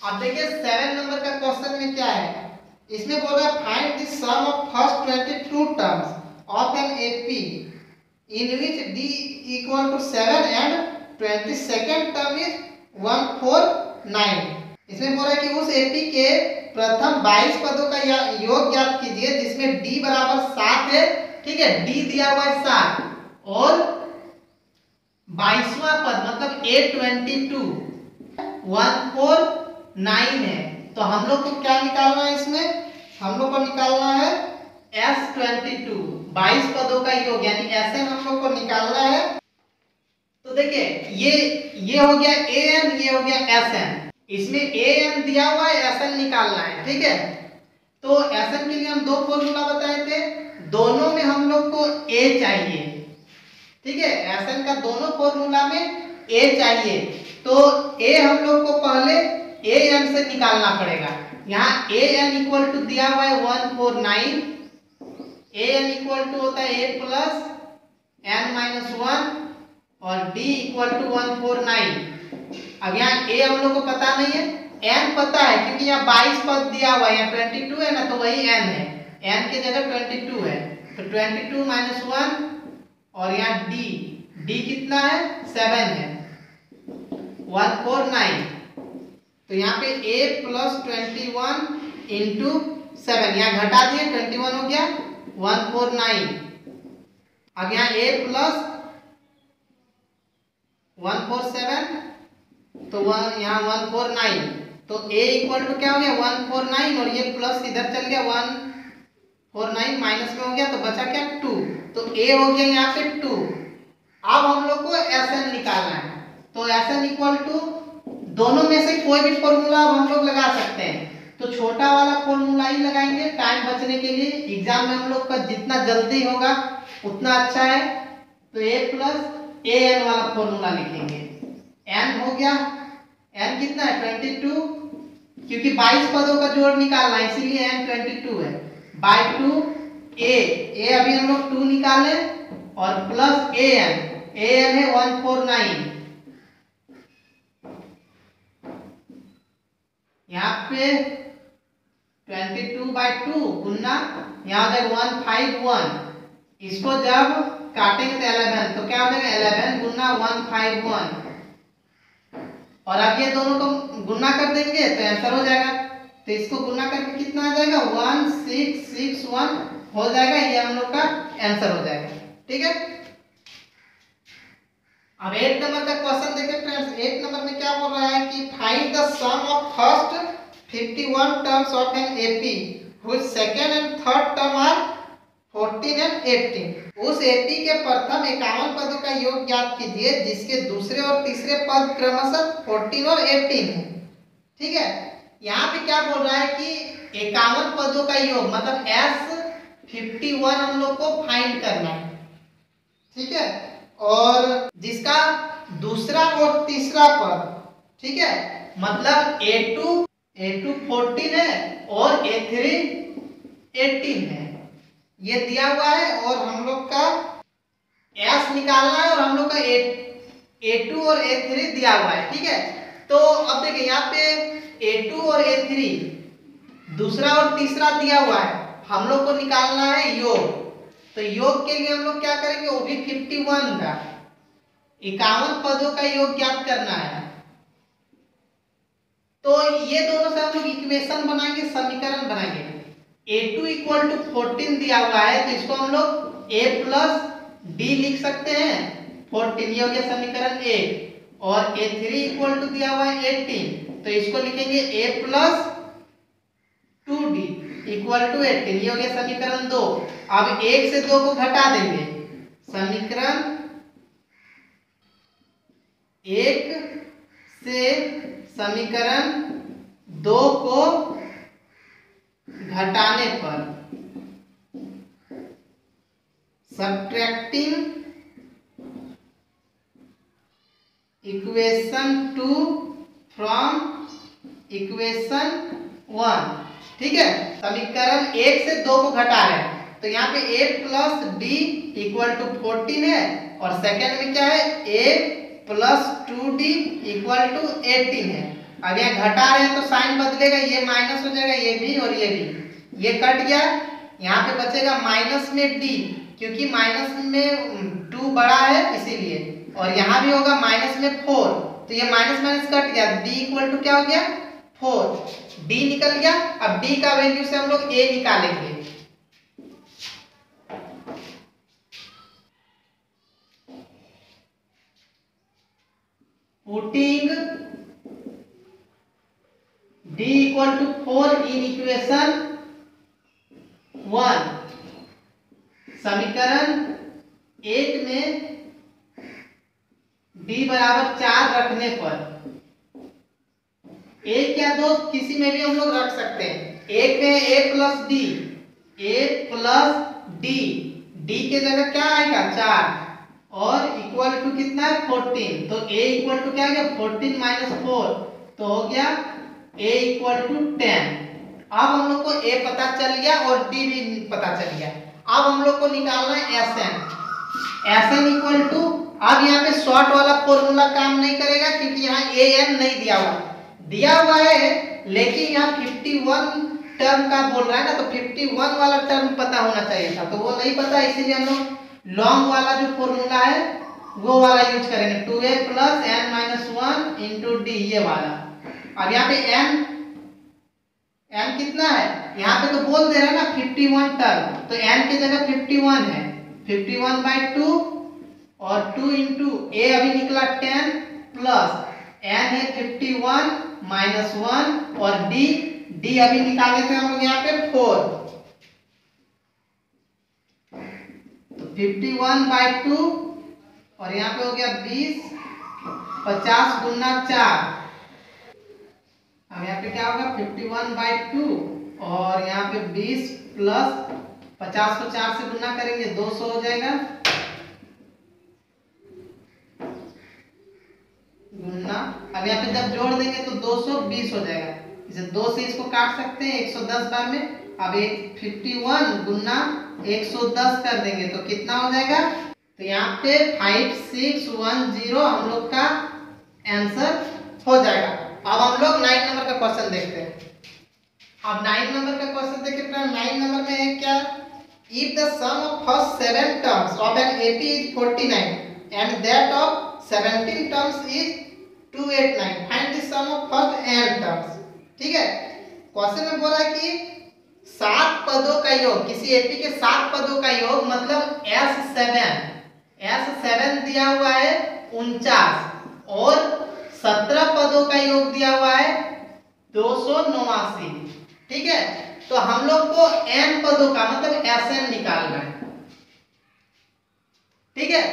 अब देखिए 7 नंबर का क्वेश्चन में क्या है, इसमें बोल रहा है find the sum of first 22 terms of an AP in which D equal to 7 and 22nd term is 149। इसमें बोल रहा है कि उस एपी के प्रथम 22 पदों का योग ज्ञात कीजिए जिसमें डी बराबर 7 है। ठीक है, डी दिया हुआ है 7 और 22वां पद मतलब 822 149 है। तो हम लोग को क्या निकालना है, इसमें हम लोग को निकालना है S22 22 पदों का योग यानी SN हम लोग को निकालना है। तो देखिए ये हो गया AN, ये हो गया SN। इसमें AN दिया हुआ है, SN निकालना है। ठीक है, तो SN के लिए हम दो फॉर्मूला बताए थे, दोनों में हम लोग को A चाहिए। ठीक है, SN का दोनों फॉर्मूला में A चाहिए, तो A हम लोग को पहले AN से निकालना पड़ेगा। यहाँ AN इक्वल टू दिया हुआ है 149, AN इक्वल टू होता है A प्लस N-1 और D इक्वल टू 149। अब यहाँ A हम लोग को पता नहीं है, N पता है क्योंकि यहाँ 22 पद दिया हुआ है, यहाँ 22 है ना, तो वही N है, N की जगह 22 है, तो 22 माइनस 1 और यहाँ D कितना है 7 है 149। तो यहाँ पे A प्लस 21 इंटू 7, यहाँ घटा दिए 21 हो गया 149। अब यहाँ A प्लस 147 तो यहाँ 149, तो A इक्वल टू क्या हो गया 149 और ये प्लस इधर चल गया 149 माइनस में हो गया तो बचा क्या 2, तो A हो गया यहाँ पे 2। अब हम लोग को SN निकालना है, तो SN इक्वल टू दोनों में से कोई भी फॉर्मूला हम लोग लगा सकते हैं, तो छोटा वाला फॉर्मूला ही लगाएंगे टाइम बचने के लिए। एग्जाम में हम लोग का जितना जल्दी होगा उतना अच्छा है, तो A प्लस AN वाला फॉर्मूला लिखेंगे। N हो गया, N कितना है 22, क्योंकि 22 पदों का जोड़ निकालना है इसीलिए N 22 है, बाय 2 A अभी हम लोग 2 निकाले और प्लस AN है 149। यहाँ पे 22/2 गुना यहाँ हो जाएगा 151, इसको जब काटेंगे तो 11, तो क्या हो जाएगा 11 गुना 151 और अब ये दोनों को गुना कर देंगे तो आंसर हो जाएगा। तो इसको गुना करके कितना आ जाएगा 1661 हो जाएगा, ये हम लोग का आंसर हो जाएगा। ठीक है, अब 8 नंबर का क्वेश्चन देखिए फ्रेंड्स। 8 नंबर में क्या बोल रहा है कि find the sum of first 51 terms of an AP which second and third term are 14 and 18। उस एपी के प्रथम 51 पदों का योग ज्ञात कीजिए जिसके दूसरे और तीसरे पद क्रमशः 14 और 18 है। ठीक है, यहाँ पे क्या बोल रहा है कि 51 पदों का योग मतलब S51 हम लोग को फाइंड करना है। ठीक है, और जिसका दूसरा और तीसरा पद, ठीक है, मतलब A2 14 है और A3 18 है, ये दिया हुआ है और हम लोग का S निकालना है और हम लोग का A2 और A3 दिया हुआ है। ठीक है, तो अब देखिए यहाँ पे A2 और A3 दूसरा और तीसरा दिया हुआ है, हम लोग को निकालना है योग। तो योग के लिए हम लोग क्या करेंगे, वो भी 51 का 51 पदों का योग ज्ञात करना है। तो ये दोनों से हम लोग इक्वेशन बनाएंगे, समीकरण बनाएंगे। A2 इक्वल टू 14 दिया हुआ है तो इसको हम लोग A प्लस D लिख सकते हैं 14, ये हो गया समीकरण 1, और A3 इक्वल टू दिया हुआ है 18 तो इसको लिखेंगे A plus 2D equal to 18, ये हो गया समीकरण 2। अब 1 से 2 को घटा देंगे, समीकरण 1 से समीकरण 2 को घटाने पर सब्ट्रैक्टिंग इक्वेशन 2 फ्रॉम इक्वेशन 1। ठीक है, समीकरण 1 से 2 को घटा रहे हैं तो यहाँ पे A plus D equal to 14 है और सेकंड में क्या है A plus 2D equal to 18 है। अब यहाँ घटा रहे हैं तो साइन बदलेगा, ये माइनस हो जाएगा, ये भी और ये भी, ये कट गया। यहाँ पे बचेगा माइनस में डी, क्योंकि माइनस में 2 बड़ा है इसीलिए, और यहाँ भी होगा माइनस में 4, तो ये माइनस माइनस कट गया, d इक्वल टू क्या हो गया 4, d निकल गया। अब d का वैल्यू से हम लोग a निकालेंगे। Putting d equal to 4 in equation 1, समीकरण 1 में d बराबर 4 रखने पर, एक या दो किसी में भी हम लोग रख सकते हैं। एक में a plus D, a plus D, d के जगह क्या आएगा 4 और इक्वल टू कितना है 14, तो a इक्वल टू क्या आ गया 14 माइनस 4, तो हो गया a इक्वल टू 10। अब हम लोग को a पता चल गया और d भी पता चल गया। अब हम लोग को निकालना है Sn, Sn इक्वल टू, अब यहाँ पे शॉर्ट वाला फॉर्मूला काम नहीं करेगा क्योंकि यहाँ an नहीं दिया हुआ है, लेकिन यहाँ 51 टर्म का बोल रहा है ना, तो 51 वाला टर्म पता होना चाहिए था, तो वो नहीं पता, इसीलिए हम लोग लॉन्ग वाला जो फॉर्मूला है वो वाला यूज करेंगे, 2a plus n minus 1 into D, ये वाला। अब यहाँ पे n कितना है, यहाँ पे तो बोल दे रहा है ना 51 टर्म, तो n की जगह 51 है, 51/2 और 2 इंटू a अभी निकला 10 प्लस n है 51 माइनस 1 और d अभी निकाले थे हम लोग यहाँ पे 4, तो 51/2 और यहाँ पे हो गया 20, 50 गुना 4, अब यहाँ पे क्या होगा 51/2 और यहाँ पे 20 प्लस 50 को 4 से गुना करेंगे 200 हो जाएगा, गुना, अब यहाँ पे जब जोड़ देंगे तो 220 हो जाएगा, इसे 2 से इसको काट सकते हैं 110 बार में। अब 51 गुना 110 कर देंगे तो कितना हो जाएगा, तो यहाँ पे 5610 हम लोग का आंसर हो जाएगा। अब हम लोग 9 नंबर का क्वेश्चन देखते हैं। अब 9 नंबर का क्वेश्चन देखिए फ्रेंड, 9 नंबर में है क्या, if the sum of first 7 terms of an AP is 49 and that of 17 terms is 289, find the sum of first n terms. ठीक है, क्वेश्चन में बोला है कि 7 पदों का योग, किसी एपी के 7 पदों का योग मतलब S7 दिया हुआ है 49 और 17 पदों का योग दिया हुआ है 289। ठीक है, तो हम लोग को n पदों का मतलब Sn निकालना है। ठीक है,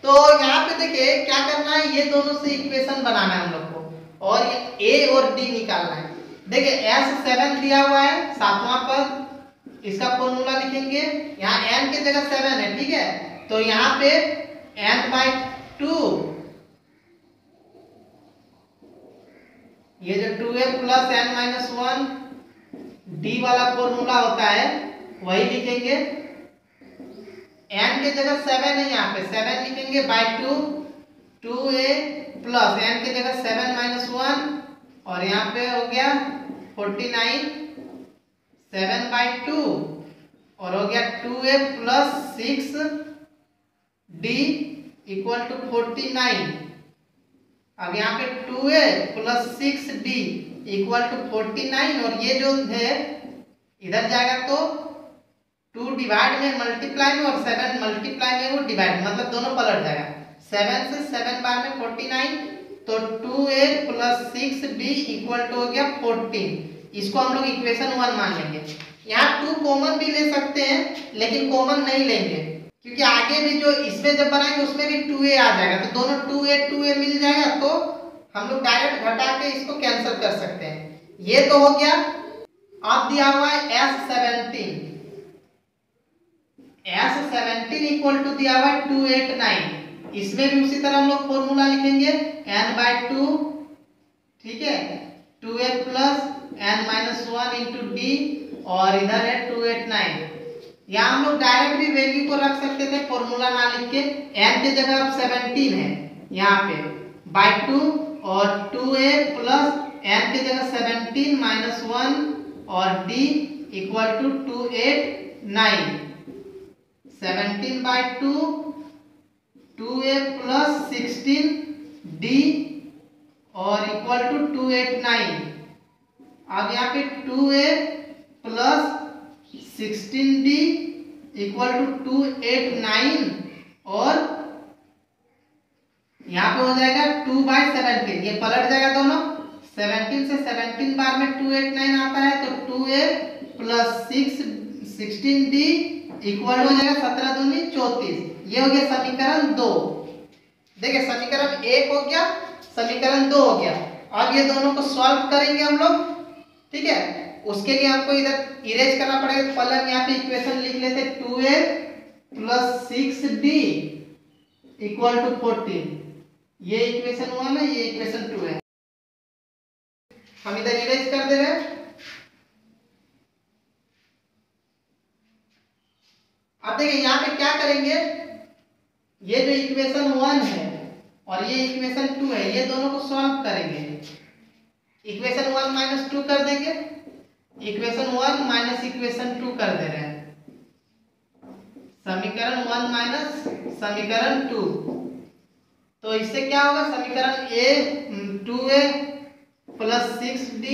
तो यहाँ पे देखिए क्या करना है, ये दोनों से इक्वेशन बनाना है हम लोग को और ये a और d निकालना है। देखिए S7 दिया हुआ है 7वां पद, इसका फॉर्मूला लिखेंगे, यहाँ n की जगह 7 है। ठीक है, तो यहाँ पे n/2, ये जो 2a plus n minus 1 d वाला फॉर्मूला होता है वही लिखेंगे, n की जगह 7 है, यहाँ पे 7 लिखेंगे /2, 2a प्लस n की जगह 7 माइनस 1 और यहाँ पे हो गया 49, 7/2 और हो गया 2a plus 6d equal to 49। अब यहाँ पे 2a plus 6d equal to 49 और ये जो है इधर जाएगा तो 2 डिवाइड में मल्टीप्लाई में और 7 मल्टीप्लाई में वो डिवाइड, मतलब दोनों पलट जाएगा, 7 से 7 बार में 49, तो 2a plus 6d equal to हो गया 14। इसको हम लोग इक्वेशन 1 मान लेंगे। यहाँ 2 कॉमन भी ले सकते हैं लेकिन कॉमन नहीं लेंगे क्योंकि आगे भी जो इसमें जब बनाएंगे उसमें भी 2a आ जाएगा, तो दोनों 2a मिल जाएगा, तो हम लोग डायरेक्ट घटा के इसको कैंसिल कर सकते हैं। ये तो हो गया। अब दिया हुआ है S17 इक्वल टू दिया हुआ है 289, इसमें भी उसी तरह हम लोग फॉर्मूला लिखेंगे n/2, ठीक है, 2a plus n minus 1 into D और इधर है 289। यहाँ हम लोग डायरेक्ट भी वैल्यू को रख सकते थे फॉर्मूला ना लिख के, n की जगह अब 17 है यहाँ पे /2 और 2a प्लस n की जगह 17 माइनस 1 और d equal to 289। 17/2 2a plus 16d और इक्वल टू 289। अब यहाँ पे 2a plus 16d equal to 289 और यहाँ पे हो जाएगा 2/17। ये पलट जाएगा दोनों, 17 से 17 बार में 289 आता है तो 2a प्लस 16d इक्वल हो जाएगा 17 दूनी 34। ये हो गया समीकरण 2। देखिए समीकरण 1 हो गया, समीकरण 2 हो गया। अब ये दोनों को सॉल्व करेंगे हम लोग, ठीक है। उसके लिए आपको इधर इरेज करना पड़ेगा। पहले हम यहाँ पे इक्वेशन लिख लेते 2a plus 6d equal to 14। ये इक्वेशन 1 है, ये इक्वेशन 2 है। हम इधर इरेज कर दे रहे हैं। अब देखिए यहाँ पे क्या करेंगे, ये जो इक्वेशन 1 है और ये इक्वेशन 2 है, ये दोनों को सॉल्व करेंगे। इक्वेशन 1 माइनस 2 कर देंगे, इक्वेशन 1 माइनस इक्वेशन 2 कर दे रहे हैं। समीकरण 1 माइनस समीकरण 2, तो इससे क्या होगा, समीकरण a 2a plus 6d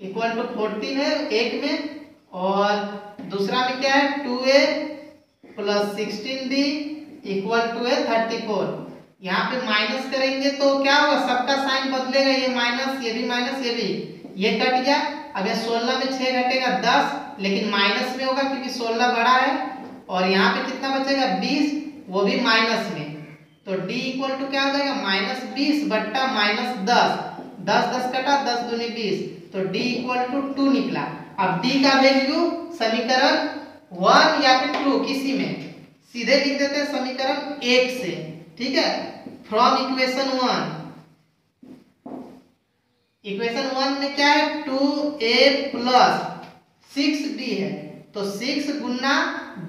equal to 14 है एक में, और दूसरा में क्या है 2a plus 16d equal to है 34। यहाँ पे माइनस करेंगे तो क्या होगा, सबका साइन बदलेगा, ये माइनस, ये भी माइनस, ये भी, ये कट गया। अब ये 16 में 6 घटेगा 10, लेकिन माइनस में होगा क्योंकि 16 बड़ा है। और यहाँ पे कितना बचेगा 20, वो भी माइनस में। तो d इक्वल टू क्या हो जाएगा माइनस 20 बट्टा माइनस 10, 10 10 कटा, 10 दूनी 20, तो d इक्वल टू 2 निकला। अब d का वैल्यू समीकरण 1 या फिर 2 किसी में सीधे लिख देते हैं समीकरण 1 से, ठीक है। फ्रॉम इक्वेशन 1, इक्वेशन 1 में क्या है 2a प्लस 6d है, तो 6 गुना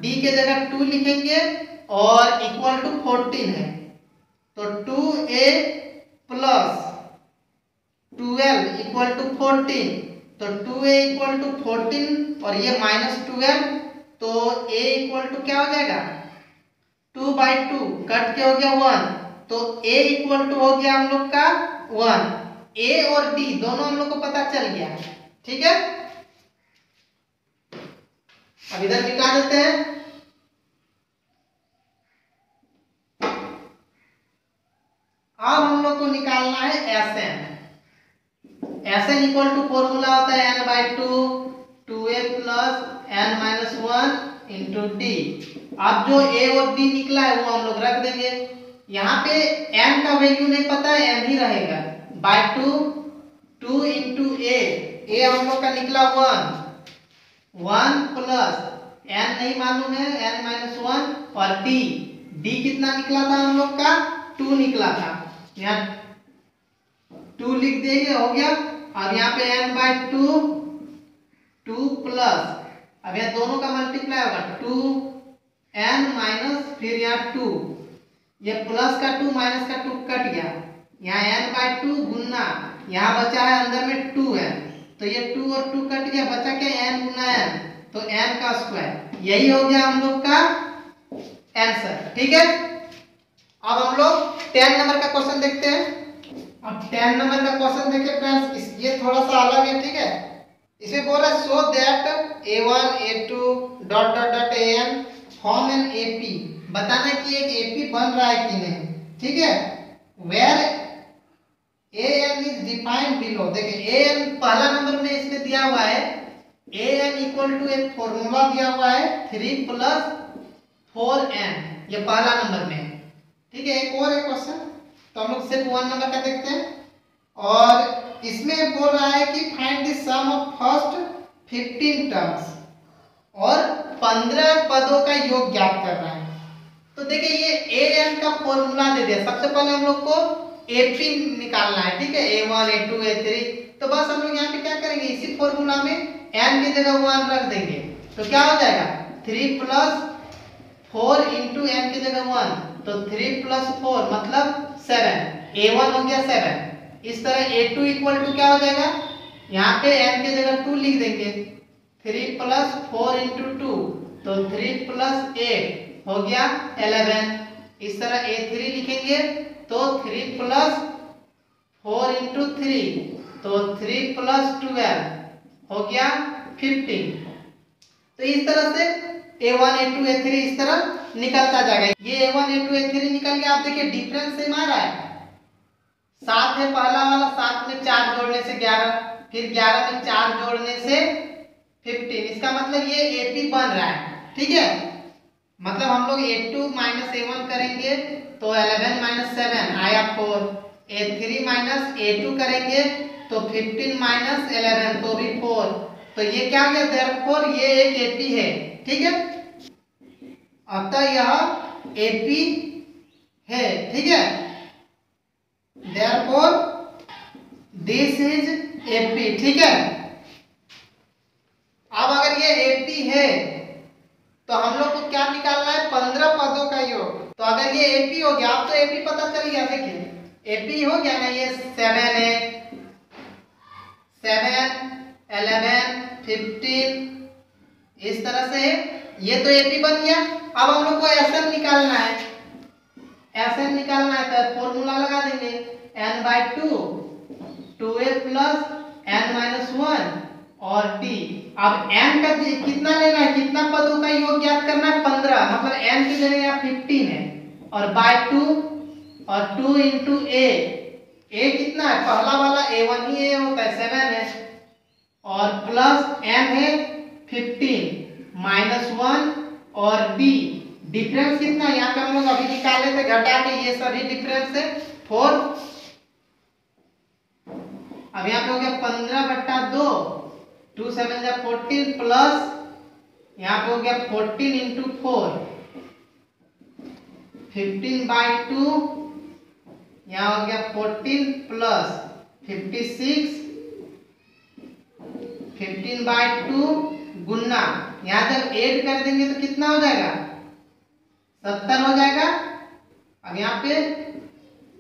d के जगह 2 लिखेंगे और इक्वल टू 14 है, तो 2a प्लस 12 इक्वल टू 14, तो 2a इक्वल टू 14 और ये माइनस 12, तो a इक्वल टू क्या हो जाएगा 2/2 कट के हो गया 1, तो a इक्वल टू हो गया हम लोग का 1। a और d दोनों हम लोग को पता चल गया, ठीक है। अब इधर मिटा देते हैं। अब हम लोग को निकालना है Sn। Sn equal to formula होता है n/2 2a plus n minus 1 into d। अब जो a और d निकला है वो हम लोग रख देंगे। यहाँ पे n का वैल्यू नहीं पता है, n ही रहेगा, बाय 2 इंटू a हम लोग का निकला 1 प्लस n नहीं मालूम है n माइनस 1 और d कितना निकला था हम लोग का 2 निकला था, यहाँ 2 लिख देंगे, हो गया। अब यहाँ पे n/2 2 प्लस, अब यह दोनों का मल्टीप्लाई होगा 2n माइनस फिर यहाँ 2, ये प्लस का 2 माइनस का 2 कट गया, यहाँ n/2 गुना, यहाँ बचा है अंदर में 2n, तो ये 2 और 2 कट गया, बचा क्या n गुना n, तो n का स्क्वायर। यही हो गया हम लोग का आंसर, ठीक है। अब हम लोग 10 नंबर का क्वेश्चन देखते हैं। अब 10 नंबर का क्वेश्चन देखिए फ्रेंड्स, ये थोड़ा सा अलग है, ठीक है। इसमें बोल रहा है so that a1 a2 dot dot dot an form an AP, बताना है कि एक AP बन रहा है कि नहीं, ठीक है। Where an is defined below, देखिए an पहला नंबर में इसमें दिया हुआ है, an इक्वल टू एक फॉर्मूला दिया हुआ है 3 प्लस 4n, ये पहला नंबर में है, ठीक है। एक और है क्वेश्चन, तो हम लोग सिर्फ 1 नंबर का देखते हैं। और इसमें बोल रहा है कि find the sum of first 15 terms, और 15 पदों का योग ज्ञात कर रहा है। तो देखिए ये an का फॉर्मूला दे दिया, सबसे पहले हम लोग को AP निकालना है, ठीक है, a1 a2 a3, तो बस हम लोग यहाँ पे क्या करेंगे, इसी फॉर्मूला में n की जगह 1 रख देंगे, तो क्या हो जाएगा 3 प्लस 4 इंटू n की जगह 1, तो 3 प्लस 4 मतलब 7, a1 हो गया 7, इस तरह a2 इक्वल टू क्या हो जाएगा, यहाँ पे n के जगह 2 लिख देंगे, 3 + 4 × 2 तो 3 + 8 हो गया 11। इस तरह a3 लिखेंगे तो 3 + 4 × 3 तो 3 + 12 हो गया 15। तो इस तरह से a1 a2 a3 इस तरह निकलता जाएगा। ये a1 a2 a3 निकल गया। आप देखिए डिफरेंस सेम आ रहा है, 7 है पहला वाला, 7 में 4 जोड़ने से 11, फिर 11 में 4 जोड़ने से 15। इसका मतलब ये AP बन रहा है, ठीक है। मतलब हम लोग a2 - a1 करेंगे तो 11 - 7 आया 4, a3 - a2 करेंगे तो 15 - 11 तो भी 4। तो ये क्या हो गया, देयरफॉर ये एक AP है, ठीक है। अतः यह AP है, ठीक है। देयरफॉर दिस इज AP, ठीक है। अब अगर ये AP है तो हम लोग को क्या निकालना है, 15 पदों का योग। तो अगर ये AP हो गया, अब तो AP पता चल गया, देखिए AP हो गया ना, ये 7 है, 7 11 15 इस तरह से ये तो AP बन गया। अब हम लोग को SN निकालना है, SN निकालना है तो फॉर्मूला लगा देंगे n/2 2a + n - 1 और d। अब n का कितना लेना है, कितना पदों का योग ज्ञात करना है, 15। मतलब n की जगह यहाँ 15 है और /2 और 2 × a कितना है, पहला वाला a1 ही a होता है 7 है और प्लस n है 15 - 1 और d। डिफरेंस कितना है, यहाँ पे हम लोग अभी निकाले थे घटा के, ये सभी डिफरेंस है 4। अब यहाँ पे हो गया 15/2, 2 × 7 = 14 प्लस यहाँ पे हो गया 14 × 4 15/2, यहाँ हो गया 14 प्लस 56 15/2 गुना, यहाँ जब ऐड कर देंगे तो कितना हो जाएगा, 70 हो जाएगा। अब यहाँ पे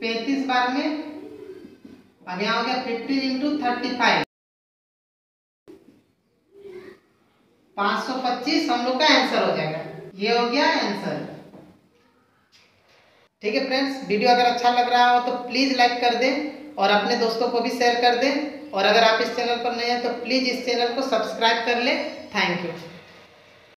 35 बार में, अब यहाँ हो गया 15 × 35 525 हम लोग का आंसर हो जाएगा। ये हो गया आंसर, ठीक है फ्रेंड्स। वीडियो अगर अच्छा लग रहा हो तो प्लीज लाइक कर दें और अपने दोस्तों को भी शेयर कर दें। और अगर आप इस चैनल पर नए हैं तो प्लीज इस चैनल को सब्सक्राइब कर लें। Thank you.